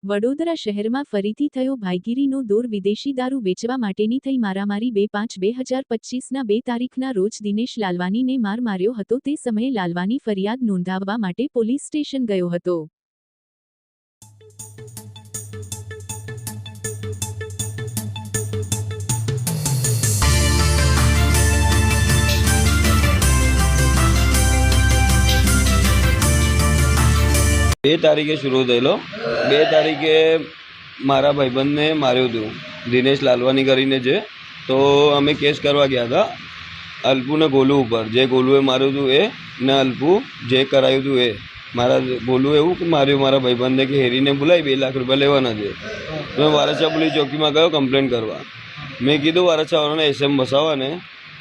વડોદરા શહેરમાં ફરીથી થયો ભાઈગીરીનો દોર। વિદેશી દારૂ વેચવા માટેની થઈ મારામારી। 2/5/2025ના 2 તારીખના રોજ દિનેશ લાલવાનીને માર માર્યો હતો। તે સમયે લાલવાની ફરિયાદ નોંધાવવા માટે પોલીસ સ્ટેશન ગયો હતો। બે તારીખે શરૂ થયેલો। 2 તારીખે મારા ભાઈબંધને માર્યું હતું, દિનેશ લાલવાની કરીને છે। તો અમે કેસ કરવા ગયા હતા અલ્પુ ને ગોલુ ઉપર। જે ગોલુએ માર્યું હતું એ ને અલ્પુ જે કરાયું હતું એ। મારા ગોલુ એવું કે માર્યું મારા ભાઈબંધને કે હેરીને બોલાવી 2 લાખ રૂપિયા લેવાના છે। મેં વારસા પોલીસ ચોકીમાં ગયો કમ્પ્લેન કરવા। મેં કીધું વારસાવાળાને એસએમ બસાવવાને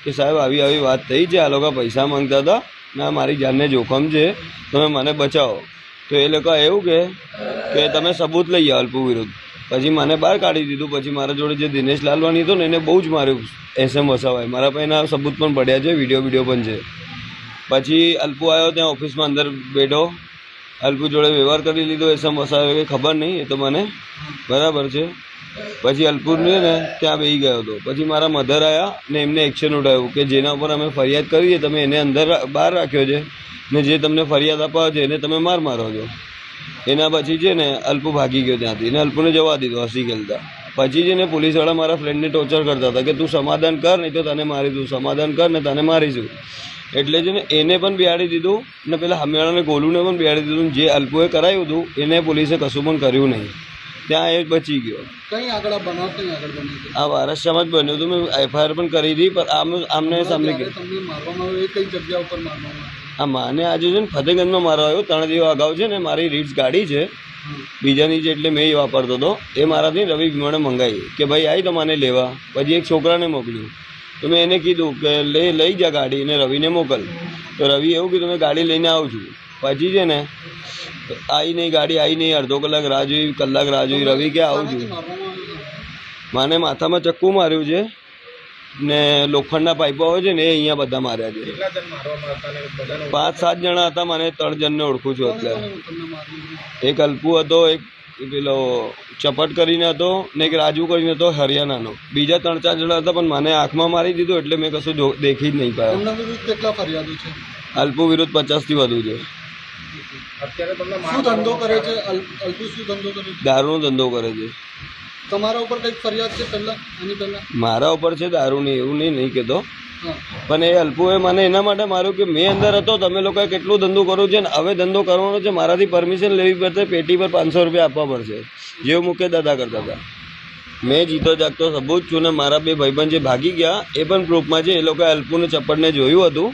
કે સાહેબ આવી આવી વાત થઈ છે, આ લોકો પૈસા માંગતા હતા ને મારી જાનને જોખમ છે, તમે મને બચાવો। તો એ લોકો એવું કે તમે સબૂત લઈ આવો અલ્પુ વિરુદ્ધ। પછી મને બહાર કાઢી દીધું। પછી મારા જોડે જે દિનેશ લાલવાની હતો ને એને બહુ જ માર્યું એસએમ વસાવાય। મારા પાસે એના સબૂત પણ પડ્યા છે, વિડીયો પણ છે। પછી અલ્પુ આવ્યો ત્યાં ઓફિસમાં અંદર બેઠો, અલ્પુ જોડે વ્યવહાર કરી લીધો એસએમ વસાવે કે ખબર નહીં, એ તો મને બરાબર છે। પછી અલ્પુને ને ત્યાં બેસી ગયો હતો। પછી મારા મધર આવ્યા ને એમને એક્શન ઉઠાવ્યું કે જેના ઉપર અમે ફરિયાદ કરી છે તમે એને અંદર બહાર રાખ્યો છે ને જે તમને ફરિયાદ આપવા છે એને તમે મારો છો। એના પછી છે ને અલ્પુ ભાગી ગયો ત્યાંથી ને અલ્પુને જવા દીધો હસી ખેલતા। પછી છે ને પોલીસવાળા મારા ફ્રેન્ડને ટોર્ચર કરતા હતા કે તું સમાધાન કર નહીં તો તને મારીશું, સમાધાન કર ને તને મારીશું। એટલે છે ને એને પણ બેહાડી દીધું ને પેલા સામેવાળાને ગોલુને પણ બેહાડી દીધું। જે અલ્પુએ કરાયું હતું એને પોલીસે કશું પણ કર્યું નહીં, ત્યાં એ બચી ગયો। કઈ આગળ બનાવ કઈ આગળ બન્યું? આ વારસામાં જ બન્યું હતું। મેં એફઆઈઆર પણ કરી હતી, પણ આમને સામને તમને મારવામાં આવ્યો એ કઈ જગ્યા ઉપર મારવામાં આવ્યો? આ માને આજે છે ને ફતેગંજમાં મારવા આવ્યો। 3 દિવસ અગાઉ છે ને મારી રીટ્સ ગાડી છે બીજાની છે એટલે મેં એ વાપરતો હતો, એ મારાથી રવિ મને મંગાવી કે ભાઈ આવી તો મને લેવા। પછી એક છોકરાને મોકલ્યું તો મેં એને કીધું કે લઈ જા ગાડી અને રવિને મોકલ। તો રવિ એવું કીધું મેં ગાડી લઈને આવું છું। પછી છે ને આવી નહીં, ગાડી આવી નહીં, અડધો કલાક રાહ જોઈ, કલાક રાહ જોઈ। રવિ કે આવું છું। માને માથામાં ચક્કુ માર્યું છે ને લોખંડના પાઇપો આવે છે ને એ અહીંયા બધા માર્યા છે। 5-7 જણા હતા, મને 3 જણને ઓળખું છું અત્યારે। એક અલ્પુ હતો, એક પેલો ચપટ કરીને હતો ને એક રાજુ કરીને હતો હરિયાણાનો। બીજા 3-4 જણા હતા પણ મને આંખમાં મારી દીધું એટલે મેં કશું દેખી જ નહીં પાયો। એમના વિરુદ્ધ કેટલા ફરિયાદો છે? અલ્પુ વિરુદ્ધ 50થી વધુ છે। શું ધંધો કરે છે અલ્પુ? શું ધંધો કરે છે? દારૂનો ધંધો કરે છે। તમારા ઉપર કઈક ફરિયાદ છે પહેલા? આની પહેલા મારા ઉપર છે દારૂની, એવું નહીં કહેતો, પણ એ અલ્પુએ મને એના માટે માર્યું કે મેં અંદર હતો, તમે લોકોએ કેટલું ધંધો કરવું છે ને હવે ધંધો કરવાનો છે, મારાથી પરમિશન લેવી પડશે, પેટી પર 500 રૂપિયા આપવા પડશે, જેવું મૂકે દાદા કરતા હતા। મેં જીતો જાગતો સબૂત છું ને મારા 2 ભાઈબંધ જે ભાગી ગયા એ પણ પ્રૂફમાં છે। એ લોકોએ અલ્પુને ચપ્પડને જોયું હતું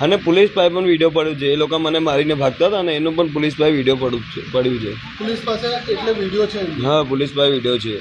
અને પોલીસ પાસે પણ વિડીયો પડ્યું છે। એ લોકો મને મારીને ભાગતા હતા અને એનું પણ પોલીસ પાસે વિડીયો પડ્યું છે। પોલીસ પાસે એટલે વિડીયો છે? હા, પોલીસ પાસે વિડીયો છે।